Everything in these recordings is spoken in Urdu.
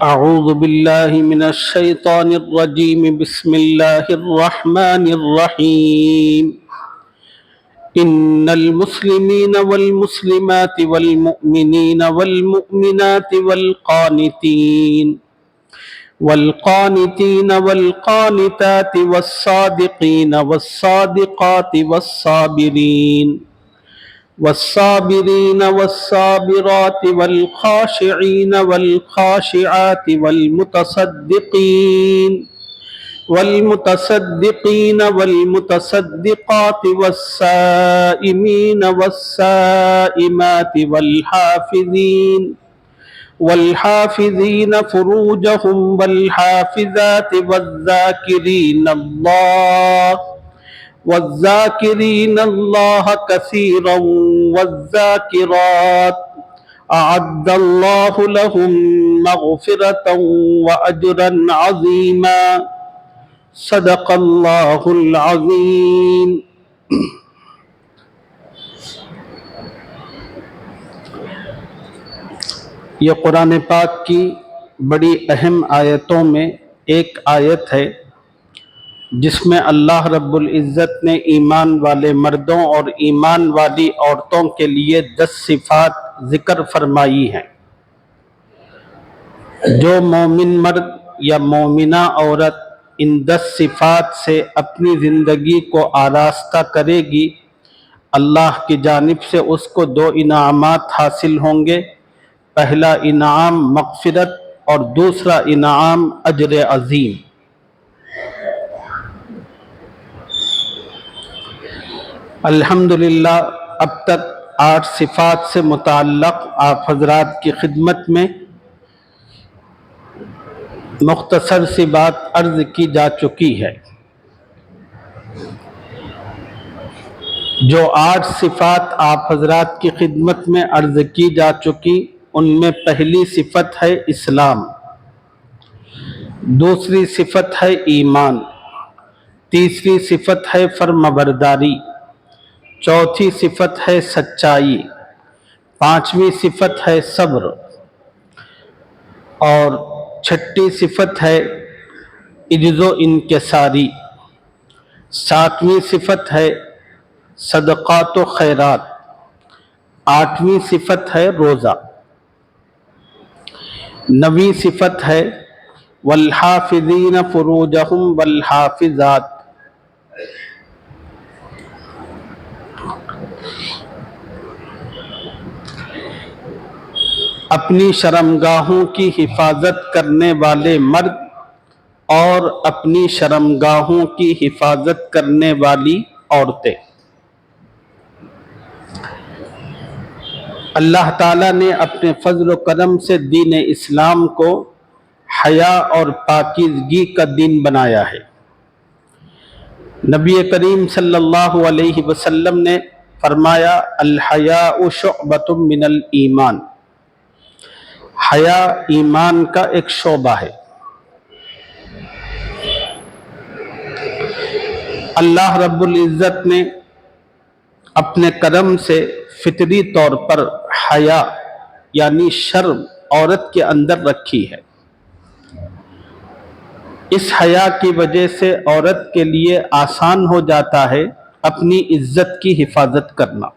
أعوذ بالله من الشيطان الرجيم. بسم الله الرحمن الرحيم. إن المسلمين والمسلمات والمؤمنين والمؤمنات والقانتين والقانتات والصادقين والصادقات والصابرين والصابرات والخاشعين والخاشعات والمتصدقين والمتصدقات والسائمين والسائمات والحافظين فروجهم والحافظات والذاكرين الله كثيرا والذاكرات أعد الله لهم مغفرة وأجرا عظيما. صدق اللہ العظیم. یہ قرآن پاک کی بڑی اہم آیتوں میں ایک آیت ہے جس میں اللہ رب العزت نے ایمان والے مردوں اور ایمان والی عورتوں کے لیے 10 صفات ذکر فرمائی ہیں. جو مومن مرد یا مومنہ عورت ان 10 صفات سے اپنی زندگی کو آراستہ کرے گی، اللہ کی جانب سے اس کو 2 انعامات حاصل ہوں گے. پہلا انعام مغفرت اور دوسرا انعام اجر عظیم. الحمدللہ اب تک 8 صفات سے متعلق آپ حضرات کی خدمت میں مختصر سی بات عرض کی جا چکی ہے. جو 8 صفات آپ حضرات کی خدمت میں عرض کی جا چکی ان میں پہلی صفت ہے اسلام، دوسری صفت ہے ایمان، تیسری صفت ہے فرمانبرداری، چوتھی صفت ہے سچائی، پانچویں صفت ہے صبر، اور چھٹی صفت ہے عجز و انکساری، ساتویں صفت ہے صدقات و خیرات، آٹھویں صفت ہے روزہ، نویں صفت ہے والحافظین فروجہم والحافظات. اپنی شرمگاہوں کی حفاظت کرنے والے مرد اور اپنی شرمگاہوں کی حفاظت کرنے والی عورتیں. اللہ تعالیٰ نے اپنے فضل و کرم سے دین اسلام کو حیا اور پاکیزگی کا دین بنایا ہے. نبی کریم صلی اللہ علیہ وسلم نے فرمایا الحیاء شعبۃ من الایمان، حیا ایمان کا ایک شعبہ ہے. اللہ رب العزت نے اپنے کرم سے فطری طور پر حیا یعنی شرم عورت کے اندر رکھی ہے. اس حیا کی وجہ سے عورت کے لیے آسان ہو جاتا ہے اپنی عزت کی حفاظت کرنا.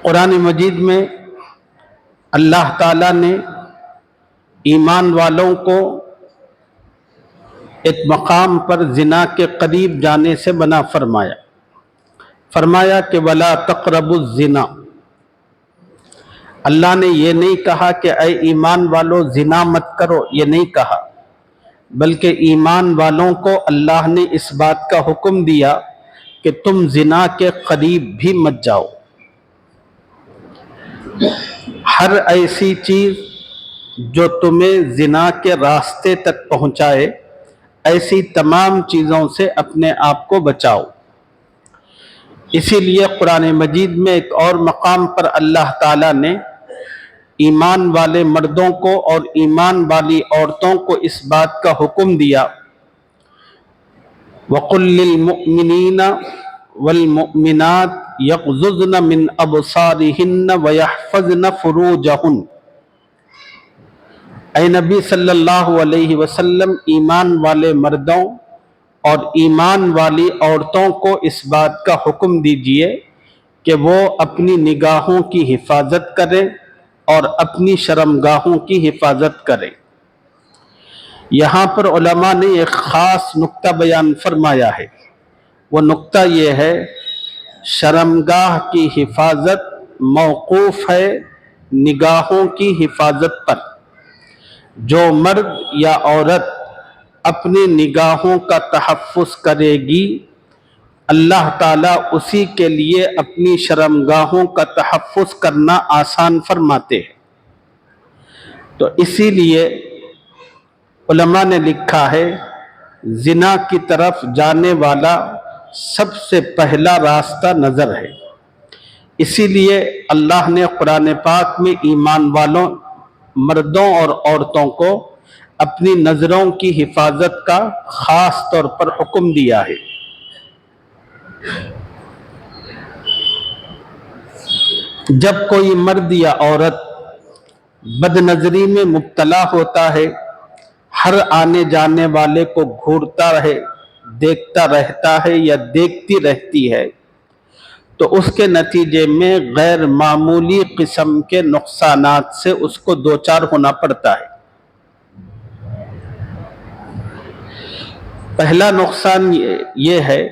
قرآن مجید میں اللہ تعالیٰ نے ایمان والوں کو ایک مقام پر زنا کے قریب جانے سے منع فرمایا کہ وَلَا تَقْرَبُوا الزِّنَا. اللہ نے یہ نہیں کہا کہ اے ایمان والو زنا مت کرو، یہ نہیں کہا، بلکہ ایمان والوں کو اللہ نے اس بات کا حکم دیا کہ تم زنا کے قریب بھی مت جاؤ. ہر ایسی چیز جو تمہیں زنا کے راستے تک پہنچائے، ایسی تمام چیزوں سے اپنے آپ کو بچاؤ. اسی لیے قرآن مجید میں ایک اور مقام پر اللہ تعالیٰ نے ایمان والے مردوں کو اور ایمان والی عورتوں کو اس بات کا حکم دیا وَقُلْ لِلْمُؤْمِنِينَ والمؤمنات یغضضن من ابصارہن ویحفظن فروجہن۔ اے نبی صلی اللہ علیہ وسلم، ایمان والے مردوں اور ایمان والی عورتوں کو اس بات کا حکم دیجئے کہ وہ اپنی نگاہوں کی حفاظت کریں اور اپنی شرمگاہوں کی حفاظت کریں۔ یہاں پر علماء نے ایک خاص نقطہ بیان فرمایا ہے، وہ نقطہ یہ ہے شرمگاہ کی حفاظت موقوف ہے نگاہوں کی حفاظت پر۔ جو مرد یا عورت اپنی نگاہوں کا تحفظ کرے گی، اللہ تعالیٰ اسی کے لیے اپنی شرمگاہوں کا تحفظ کرنا آسان فرماتے ہیں۔ تو اسی لیے علماء نے لکھا ہے زنا کی طرف جانے والا سب سے پہلا راستہ نظر ہے۔ اسی لیے اللہ نے قرآن پاک میں ایمان والوں مردوں اور عورتوں کو اپنی نظروں کی حفاظت کا خاص طور پر حکم دیا ہے۔ جب کوئی مرد یا عورت بد نظری میں مبتلا ہوتا ہے، ہر آنے جانے والے کو گھورتا رہے، دیکھتا رہتا ہے یا دیکھتی رہتی ہے، تو اس کے نتیجے میں غیر معمولی قسم کے نقصانات سے اس کو دوچار ہونا پڑتا ہے۔ پہلا نقصان یہ ہے،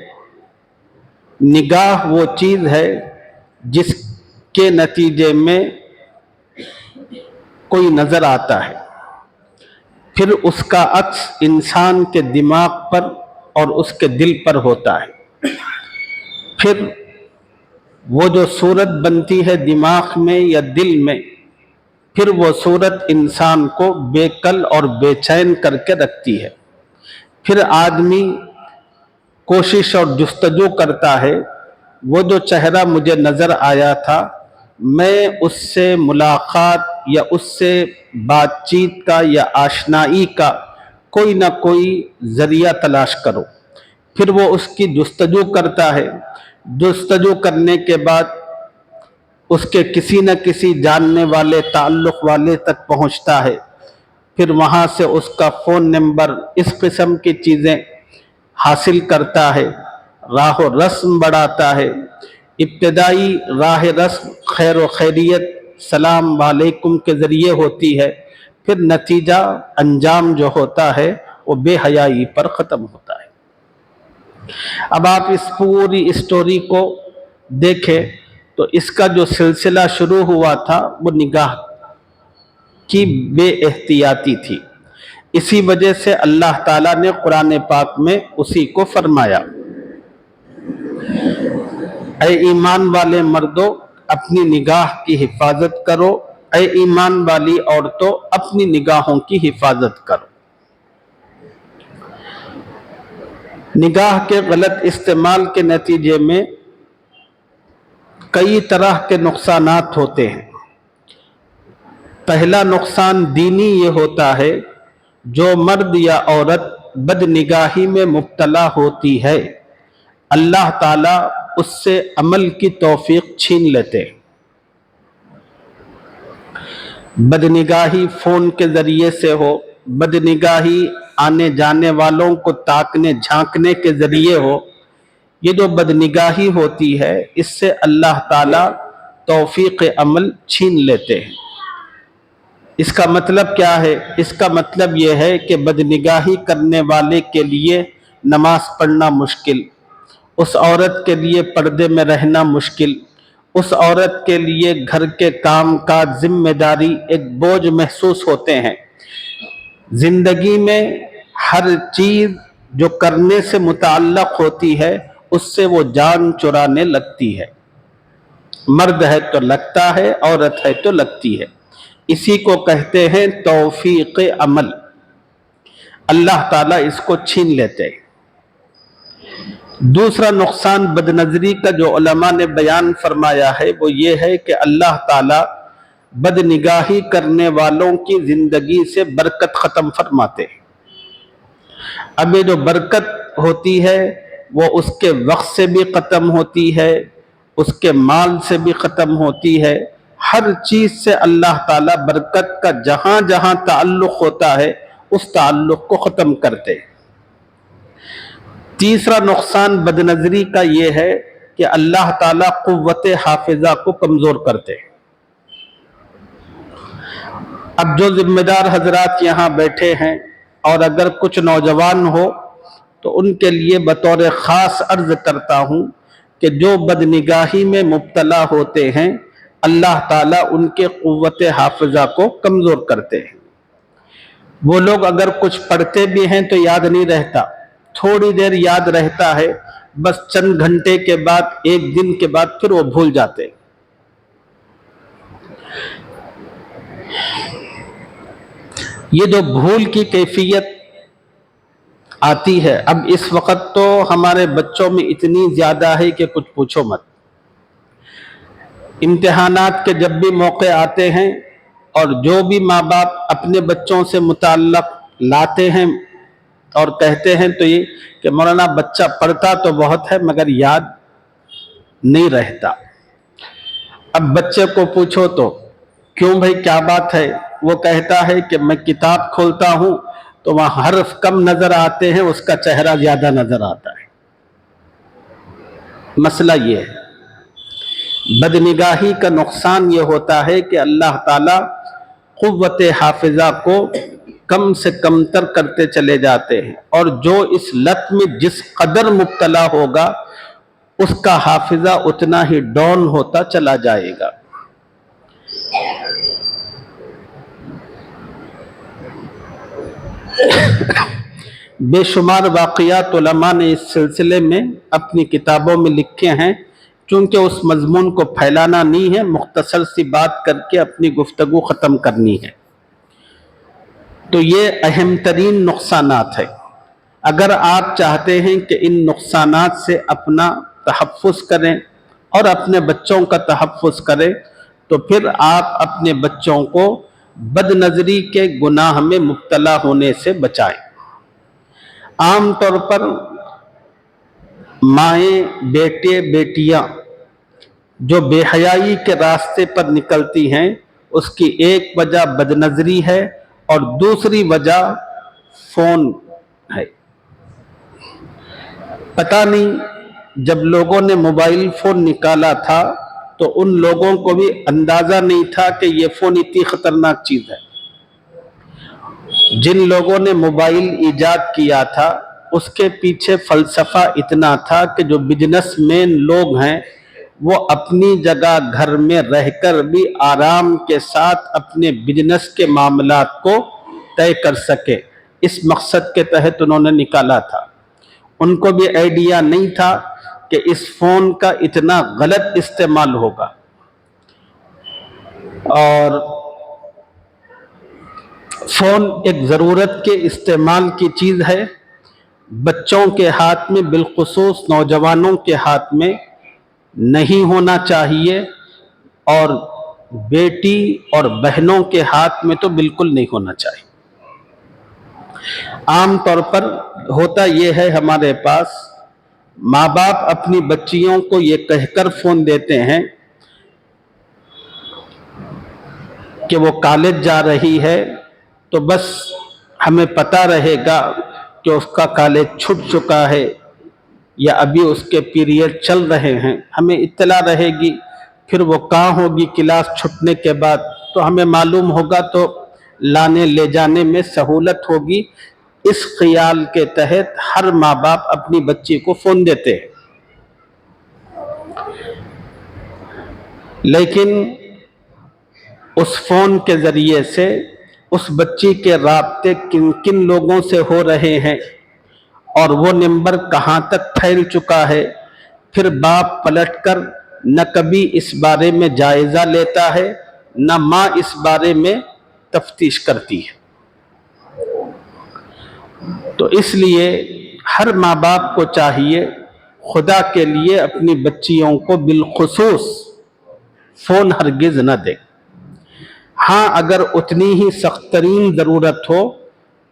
نگاہ وہ چیز ہے جس کے نتیجے میں کوئی نظر آتا ہے، پھر اس کا عکس انسان کے دماغ پر اور اس کے دل پر ہوتا ہے۔ پھر وہ جو صورت بنتی ہے دماغ میں یا دل میں، پھر وہ صورت انسان کو بے کل اور بے چین کر کے رکھتی ہے۔ پھر آدمی کوشش اور جستجو کرتا ہے، وہ جو چہرہ مجھے نظر آیا تھا، میں اس سے ملاقات یا اس سے بات چیت کا یا آشنائی کا کوئی نہ کوئی ذریعہ تلاش کرو۔ پھر وہ اس کی جستجو کرتا ہے، جستجو کرنے کے بعد اس کے کسی نہ کسی جاننے والے تعلق والے تک پہنچتا ہے، پھر وہاں سے اس کا فون نمبر، اس قسم کی چیزیں حاصل کرتا ہے، راہ و رسم بڑھاتا ہے۔ ابتدائی راہ رسم خیر و خیریت، سلام علیکم کے ذریعے ہوتی ہے، پھر نتیجہ انجام جو ہوتا ہے وہ بے حیائی پر ختم ہوتا ہے۔ اب آپ اس پوری اسٹوری کو دیکھیں تو اس کا جو سلسلہ شروع ہوا تھا وہ نگاہ کی بے احتیاطی تھی، اسی وجہ سے اللہ تعالیٰ نے قرآن پاک میں اسی کو فرمایا، اے ایمان والے مردوں اپنی نگاہ کی حفاظت کرو، اے ایمان والی عورتوں اپنی نگاہوں کی حفاظت کرو۔ نگاہ کے غلط استعمال کے نتیجے میں کئی طرح کے نقصانات ہوتے ہیں۔ پہلا نقصان دینی یہ ہوتا ہے، جو مرد یا عورت بد نگاہی میں مبتلا ہوتی ہے، اللہ تعالیٰ اس سے عمل کی توفیق چھین لیتے ہیں۔ بد نگاہی فون کے ذریعے سے ہو، بد نگاہی آنے جانے والوں کو تاکنے جھانکنے کے ذریعے ہو، یہ جو بد نگاہی ہوتی ہے اس سے اللہ تعالیٰ توفیق عمل چھین لیتے ہیں۔ اس کا مطلب کیا ہے؟ اس کا مطلب یہ ہے کہ بد نگاہی کرنے والے کے لیے نماز پڑھنا مشکل، اس عورت کے لیے پردے میں رہنا مشکل، اس عورت کے لیے گھر کے کام کاج ذمہ داری ایک بوجھ محسوس ہوتے ہیں۔ زندگی میں ہر چیز جو کرنے سے متعلق ہوتی ہے اس سے وہ جان چرانے لگتی ہے، مرد ہے تو لگتا ہے، عورت ہے تو لگتی ہے۔ اسی کو کہتے ہیں توفیق عمل، اللہ تعالیٰ اس کو چھین لیتے ہیں۔ دوسرا نقصان بد نظری کا جو علماء نے بیان فرمایا ہے وہ یہ ہے کہ اللہ تعالیٰ بد نگاہی کرنے والوں کی زندگی سے برکت ختم فرماتے ہیں۔ اب یہ جو برکت ہوتی ہے وہ اس کے وقت سے بھی ختم ہوتی ہے، اس کے مال سے بھی ختم ہوتی ہے، ہر چیز سے اللہ تعالیٰ برکت کا جہاں جہاں تعلق ہوتا ہے اس تعلق کو ختم کرتے ہیں۔ تیسرا نقصان بد نظری کا یہ ہے کہ اللہ تعالیٰ قوت حافظہ کو کمزور کرتے ہیں۔ اب جو ذمہ دار حضرات یہاں بیٹھے ہیں اور اگر کچھ نوجوان ہو تو ان کے لیے بطور خاص عرض کرتا ہوں کہ جو بد نگاہی میں مبتلا ہوتے ہیں اللہ تعالیٰ ان کے قوت حافظہ کو کمزور کرتے ہیں۔ وہ لوگ اگر کچھ پڑھتے بھی ہیں تو یاد نہیں رہتا، تھوڑی دیر یاد رہتا ہے، بس چند گھنٹے کے بعد، ایک دن کے بعد پھر وہ بھول جاتے ہیں۔ یہ جو بھول کی کیفیت آتی ہے اب اس وقت تو ہمارے بچوں میں اتنی زیادہ ہے کہ کچھ پوچھو مت۔ امتحانات کے جب بھی موقع آتے ہیں اور جو بھی ماں باپ اپنے بچوں سے متعلق لاتے ہیں اور کہتے ہیں تو یہ کہ مولانا بچہ پڑھتا تو بہت ہے مگر یاد نہیں رہتا۔ اب بچے کو پوچھو تو کیوں بھائی کیا بات ہے، وہ کہتا ہے کہ میں کتاب کھولتا ہوں تو وہاں حرف کم نظر آتے ہیں، اس کا چہرہ زیادہ نظر آتا ہے۔ مسئلہ یہ ہے، بد نگاہی کا نقصان یہ ہوتا ہے کہ اللہ تعالیٰ قوت حافظہ کو کم سے کم تر کرتے چلے جاتے ہیں، اور جو اس لت میں جس قدر مبتلا ہوگا اس کا حافظہ اتنا ہی ڈاؤن ہوتا چلا جائے گا۔ بے شمار واقعات علماء نے اس سلسلے میں اپنی کتابوں میں لکھے ہیں، چونکہ اس مضمون کو پھیلانا نہیں ہے، مختصر سی بات کر کے اپنی گفتگو ختم کرنی ہے۔ تو یہ اہم ترین نقصانات ہیں۔ اگر آپ چاہتے ہیں کہ ان نقصانات سے اپنا تحفظ کریں اور اپنے بچوں کا تحفظ کریں تو پھر آپ اپنے بچوں کو بد نظری کے گناہ میں مبتلا ہونے سے بچائیں۔ عام طور پر مائیں، بیٹے، بیٹیاں جو بے حیائی کے راستے پر نکلتی ہیں اس کی ایک وجہ بد نظری ہے اور دوسری وجہ فون ہے۔ پتہ نہیں جب لوگوں نے موبائل فون نکالا تھا تو ان لوگوں کو بھی اندازہ نہیں تھا کہ یہ فون اتنی خطرناک چیز ہے۔ جن لوگوں نے موبائل ایجاد کیا تھا اس کے پیچھے فلسفہ اتنا تھا کہ جو بزنس مین لوگ ہیں وہ اپنی جگہ گھر میں رہ کر بھی آرام کے ساتھ اپنے بزنس کے معاملات کو طے کر سکے، اس مقصد کے تحت انہوں نے نکالا تھا۔ ان کو بھی آئیڈیا نہیں تھا کہ اس فون کا اتنا غلط استعمال ہوگا۔ اور فون ایک ضرورت کے استعمال کی چیز ہے، بچوں کے ہاتھ میں بالخصوص نوجوانوں کے ہاتھ میں نہیں ہونا چاہیے، اور بیٹی اور بہنوں کے ہاتھ میں تو بالکل نہیں ہونا چاہیے۔ عام طور پر ہوتا یہ ہے ہمارے پاس ماں باپ اپنی بچیوں کو یہ کہہ کر فون دیتے ہیں کہ وہ کالج جا رہی ہے تو بس ہمیں پتہ رہے گا کہ اس کا کالج چھٹ چکا ہے یا ابھی اس کے پیریڈ چل رہے ہیں، ہمیں اطلاع رہے گی، پھر وہ کہاں ہوگی کلاس چھٹنے کے بعد تو ہمیں معلوم ہوگا تو لانے لے جانے میں سہولت ہوگی۔ اس خیال کے تحت ہر ماں باپ اپنی بچی کو فون دیتے ہیں، لیکن اس فون کے ذریعے سے اس بچی کے رابطے کن کن لوگوں سے ہو رہے ہیں اور وہ نمبر کہاں تک پھیل چکا ہے، پھر باپ پلٹ کر نہ کبھی اس بارے میں جائزہ لیتا ہے نہ ماں اس بارے میں تفتیش کرتی ہے۔ تو اس لیے ہر ماں باپ کو چاہیے خدا کے لیے اپنی بچیوں کو بالخصوص فون ہرگز نہ دے۔ ہاں اگر اتنی ہی سخت ترین ضرورت ہو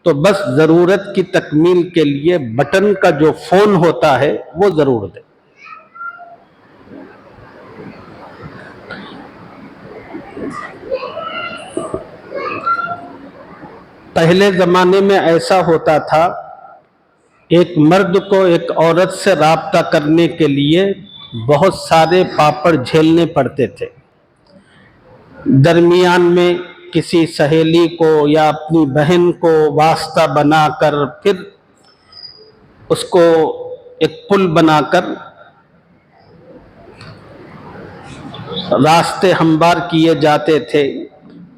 تو بس ضرورت کی تکمیل کے لیے بٹن کا جو فون ہوتا ہے وہ ضرور دے۔ پہلے زمانے میں ایسا ہوتا تھا، ایک مرد کو ایک عورت سے رابطہ کرنے کے لیے بہت سارے پاپڑ جھیلنے پڑتے تھے۔ درمیان میں کسی سہیلی کو یا اپنی بہن کو واسطہ بنا کر پھر اس کو ایک پل بنا کر راستے ہموار کیے جاتے تھے،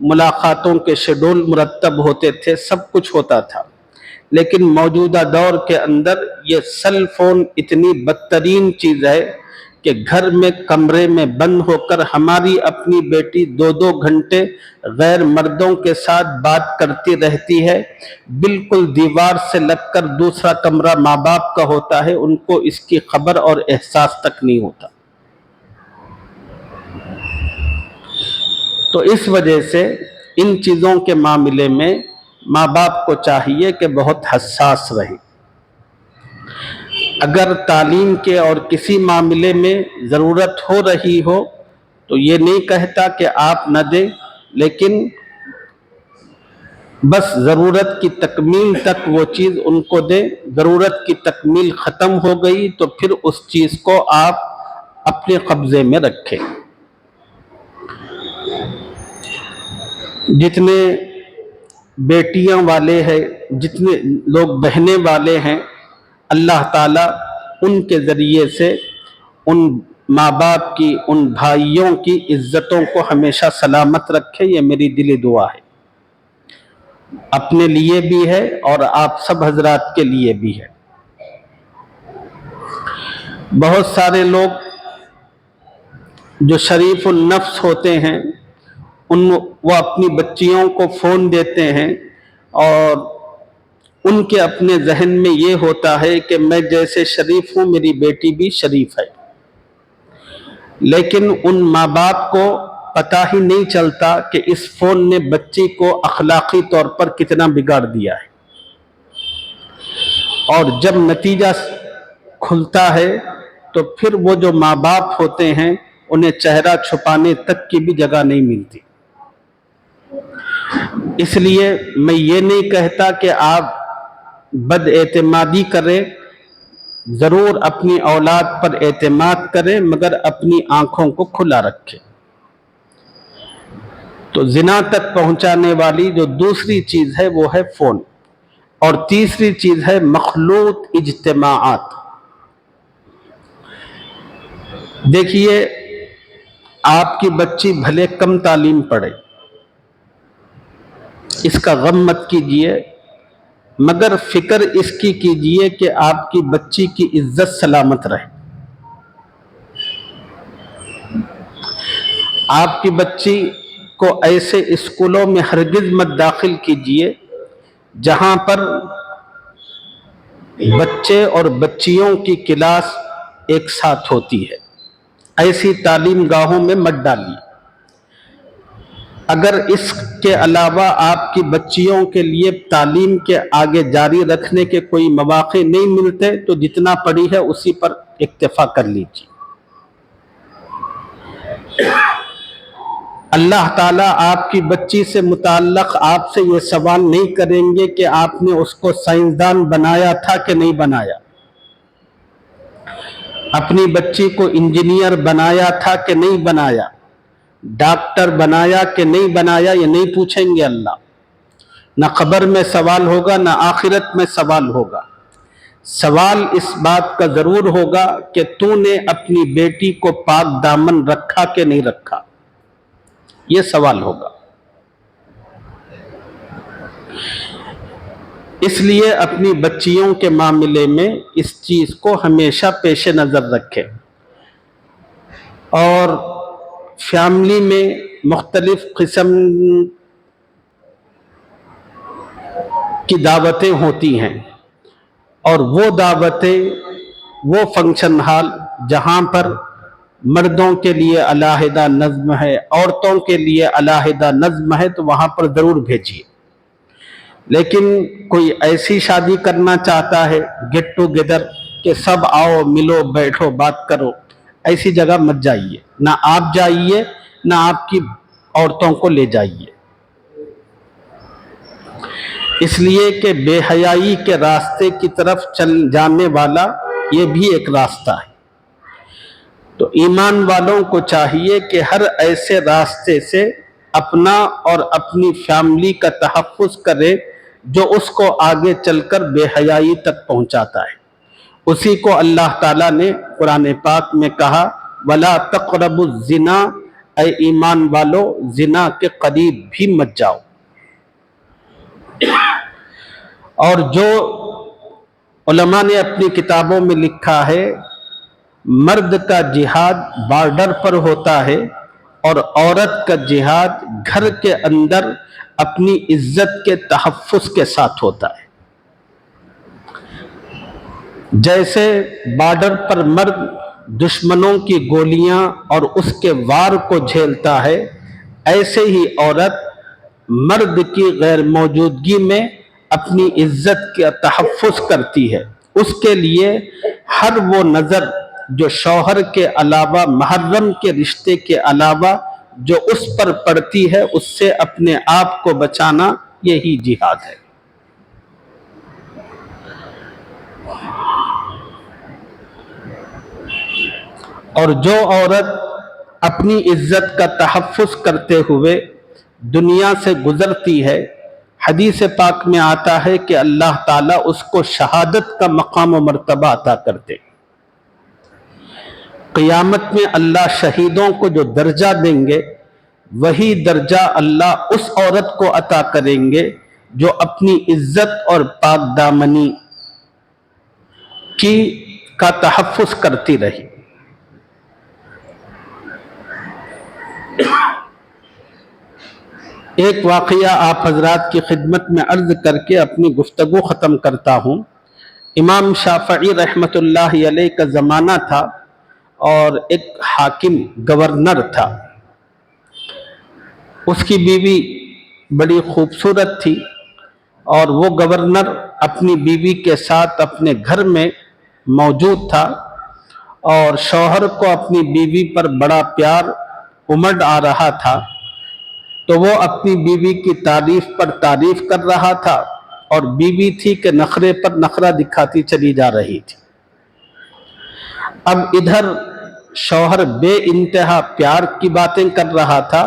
ملاقاتوں کے شیڈول مرتب ہوتے تھے، سب کچھ ہوتا تھا۔ لیکن موجودہ دور کے اندر یہ سیل فون اتنی بدترین چیز ہے کہ گھر میں کمرے میں بند ہو کر ہماری اپنی بیٹی 2 گھنٹے غیر مردوں کے ساتھ بات کرتی رہتی ہے، بالکل دیوار سے لگ کر دوسرا کمرہ ماں باپ کا ہوتا ہے، ان کو اس کی خبر اور احساس تک نہیں ہوتا۔ تو اس وجہ سے ان چیزوں کے معاملے میں ماں باپ کو چاہیے کہ بہت حساس رہے۔ اگر تعلیم کے اور کسی معاملے میں ضرورت ہو رہی ہو تو یہ نہیں کہتا کہ آپ نہ دیں، لیکن بس ضرورت کی تکمیل تک وہ چیز ان کو دیں۔ ضرورت کی تکمیل ختم ہو گئی تو پھر اس چیز کو آپ اپنے قبضے میں رکھیں۔ جتنے بیٹیاں والے ہیں، جتنے لوگ بہنیں والے ہیں، اللہ تعالیٰ ان کے ذریعے سے ان ماں باپ کی، ان بھائیوں کی عزتوں کو ہمیشہ سلامت رکھے، یہ میری دلی دعا ہے، اپنے لیے بھی ہے اور آپ سب حضرات کے لیے بھی ہے۔ بہت سارے لوگ جو شریف النفس ہوتے ہیں وہ اپنی بچیوں کو فون دیتے ہیں اور ان کے اپنے ذہن میں یہ ہوتا ہے کہ میں جیسے شریف ہوں میری بیٹی بھی شریف ہے، لیکن ان ماں باپ کو پتہ ہی نہیں چلتا کہ اس فون نے بچی کو اخلاقی طور پر کتنا بگاڑ دیا ہے، اور جب نتیجہ کھلتا ہے تو پھر وہ جو ماں باپ ہوتے ہیں انہیں چہرہ چھپانے تک کی بھی جگہ نہیں ملتی۔ اس لیے میں یہ نہیں کہتا کہ آپ بد اعتمادی کریں، ضرور اپنی اولاد پر اعتماد کریں، مگر اپنی آنکھوں کو کھلا رکھیں۔ تو زنا تک پہنچانے والی جو دوسری چیز ہے وہ ہے فون، اور تیسری چیز ہے مخلوط اجتماعات۔ دیکھیے، آپ کی بچی بھلے کم تعلیم پڑھے، اس کا غم مت کیجئے، مگر فکر اس کی کیجئے کہ آپ کی بچی کی عزت سلامت رہے۔ آپ کی بچی کو ایسے اسکولوں میں ہرگز مت داخل کیجئے جہاں پر بچے اور بچیوں کی کلاس ایک ساتھ ہوتی ہے، ایسی تعلیم گاہوں میں مت ڈالیے۔ اگر اس کے علاوہ آپ کی بچیوں کے لیے تعلیم کے آگے جاری رکھنے کے کوئی مواقع نہیں ملتے تو جتنا پڑھی ہے اسی پر اکتفا کر لیجیے۔ اللہ تعالیٰ آپ کی بچی سے متعلق آپ سے یہ سوال نہیں کریں گے کہ آپ نے اس کو سائنسدان بنایا تھا کہ نہیں بنایا، اپنی بچی کو انجینئر بنایا تھا کہ نہیں بنایا، ڈاکٹر بنایا کہ نہیں بنایا، یہ نہیں پوچھیں گے اللہ۔ نہ قبر میں سوال ہوگا، نہ آخرت میں سوال ہوگا۔ سوال اس بات کا ضرور ہوگا کہ تو نے اپنی بیٹی کو پاک دامن رکھا کہ نہیں رکھا، یہ سوال ہوگا۔ اس لیے اپنی بچیوں کے معاملے میں اس چیز کو ہمیشہ پیش نظر رکھیں۔ اور فیملی میں مختلف قسم کی دعوتیں ہوتی ہیں، اور وہ دعوتیں، وہ فنکشن ہال جہاں پر مردوں کے لیے علیحدہ نظم ہے، عورتوں کے لیے علیحدہ نظم ہے، تو وہاں پر ضرور بھیجیے۔ لیکن کوئی ایسی شادی کرنا چاہتا ہے گیٹ ٹوگیدر کہ سب آؤ ملو بیٹھو بات کرو، ایسی جگہ مت جائیے، نہ آپ جائیے نہ آپ کی عورتوں کو لے جائیے، اس لیے کہ بے حیائی کے راستے کی طرف چل جانے والا یہ بھی ایک راستہ ہے۔ تو ایمان والوں کو چاہیے کہ ہر ایسے راستے سے اپنا اور اپنی فیملی کا تحفظ کرے جو اس کو آگے چل کر بے حیائی تک پہنچاتا ہے۔ اسی کو اللہ تعالیٰ نے قرآن پاک میں کہا وَلَا تَقْرَبُوا الزِّنَا، اے ایمان والو زنا کے قریب بھی مت جاؤ۔ اور جو علماء نے اپنی کتابوں میں لکھا ہے مرد کا جہاد بارڈر پر ہوتا ہے اور عورت کا جہاد گھر کے اندر اپنی عزت کے تحفظ کے ساتھ ہوتا ہے۔ جیسے بارڈر پر مرد دشمنوں کی گولیاں اور اس کے وار کو جھیلتا ہے، ایسے ہی عورت مرد کی غیر موجودگی میں اپنی عزت کا تحفظ کرتی ہے۔ اس کے لیے ہر وہ نظر جو شوہر کے علاوہ محرم کے رشتے کے علاوہ جو اس پر پڑتی ہے اس سے اپنے آپ کو بچانا یہی جہاد ہے۔ اور جو عورت اپنی عزت کا تحفظ کرتے ہوئے دنیا سے گزرتی ہے، حدیث پاک میں آتا ہے کہ اللہ تعالیٰ اس کو شہادت کا مقام و مرتبہ عطا کرتے۔ قیامت میں اللہ شہیدوں کو جو درجہ دیں گے وہی درجہ اللہ اس عورت کو عطا کریں گے جو اپنی عزت اور پاک دامنی کا تحفظ کرتی رہی۔ ایک واقعہ آپ حضرات کی خدمت میں عرض کر کے اپنی گفتگو ختم کرتا ہوں۔ امام شافعی رحمۃ اللہ علیہ کا زمانہ تھا اور ایک حاکم گورنر تھا، اس کی بیوی بڑی خوبصورت تھی اور وہ گورنر اپنی بیوی کے ساتھ اپنے گھر میں موجود تھا اور شوہر کو اپنی بیوی پر بڑا پیار امڈ آ رہا تھا، تو وہ اپنی بیوی کی تعریف پر تعریف کر رہا تھا اور بیوی تھی کہ نخرے پر نخرہ دکھاتی چلی جا رہی تھی۔ اب ادھر شوہر بے انتہا پیار کی باتیں کر رہا تھا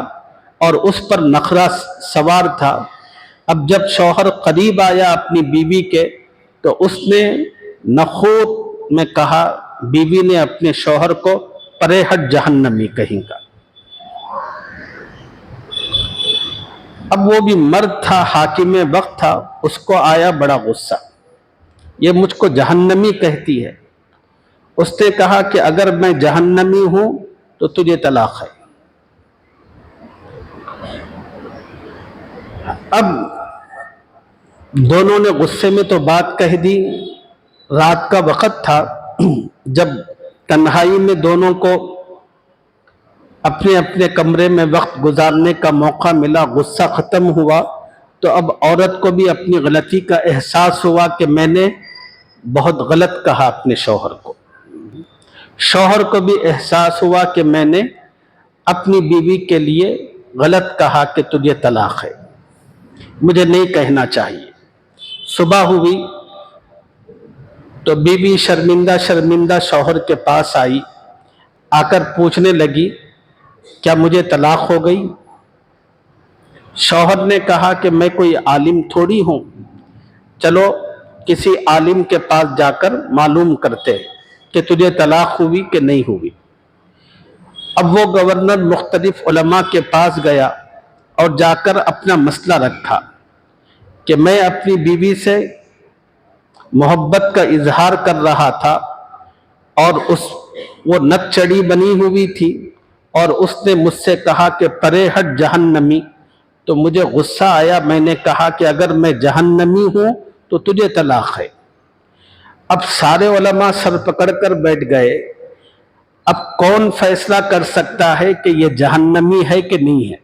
اور اس پر نخرہ سوار تھا۔ اب جب شوہر قریب آیا اپنی بیوی کے تو اس نے نخوت میں کہا، بیوی نے اپنے شوہر کو پرے ہٹ جہنمی کہیں کا۔ اب وہ بھی مرد تھا، حاکم وقت تھا، اس کو آیا بڑا غصہ، یہ مجھ کو جہنمی کہتی ہے۔ اس نے کہا کہ اگر میں جہنمی ہوں تو تجھے طلاق ہے۔ اب دونوں نے غصے میں تو بات کہہ دی، رات کا وقت تھا، جب تنہائی میں دونوں کو اپنے اپنے کمرے میں وقت گزارنے کا موقع ملا، غصہ ختم ہوا تو اب عورت کو بھی اپنی غلطی کا احساس ہوا کہ میں نے بہت غلط کہا اپنے شوہر کو۔ شوہر کو بھی احساس ہوا کہ میں نے اپنی بیوی کے لیے غلط کہا کہ تجھے طلاق ہے، مجھے نہیں کہنا چاہیے۔ صبح ہوئی تو بیوی شرمندہ شرمندہ شوہر کے پاس آئی، آ کر پوچھنے لگی کیا مجھے طلاق ہو گئی؟ شوہر نے کہا کہ میں کوئی عالم تھوڑی ہوں، چلو کسی عالم کے پاس جا کر معلوم کرتے کہ تجھے طلاق ہوئی کہ نہیں ہوئی۔ اب وہ گورنر مختلف علماء کے پاس گیا اور جا کر اپنا مسئلہ رکھا کہ میں اپنی بیوی سے محبت کا اظہار کر رہا تھا اور وہ نک چڑی بنی ہوئی تھی اور اس نے مجھ سے کہا کہ پرے ہٹ جہنمی، تو مجھے غصہ آیا، میں نے کہا کہ اگر میں جہنمی ہوں تو تجھے طلاق ہے۔ اب سارے علماء سر پکڑ کر بیٹھ گئے، اب کون فیصلہ کر سکتا ہے کہ یہ جہنمی ہے کہ نہیں ہے؟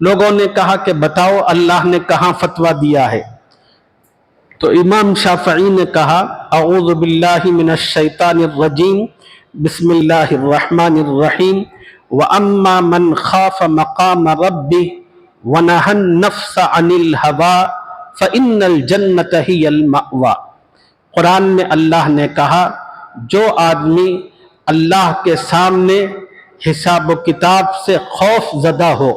لوگوں نے کہا کہ بتاؤ اللہ نے کہاں فتویٰ دیا ہے؟ تو امام شافعی نے کہا اعوذ باللہ من الشیطان الرجیم بسم اللہ الرحمن الرحیم وَأَمَّا مَنْ خَافَ مَقَامَ رَبِّهِ وَنَهَى النَّفْسَ عَنِ الْهَوَىٰ فَإِنَّ الْجَنَّةَ هِيَ الْمَأْوَىٰ۔ قرآن میں اللہ نے کہا جو آدمی اللہ کے سامنے حساب و کتاب سے خوف زدہ ہو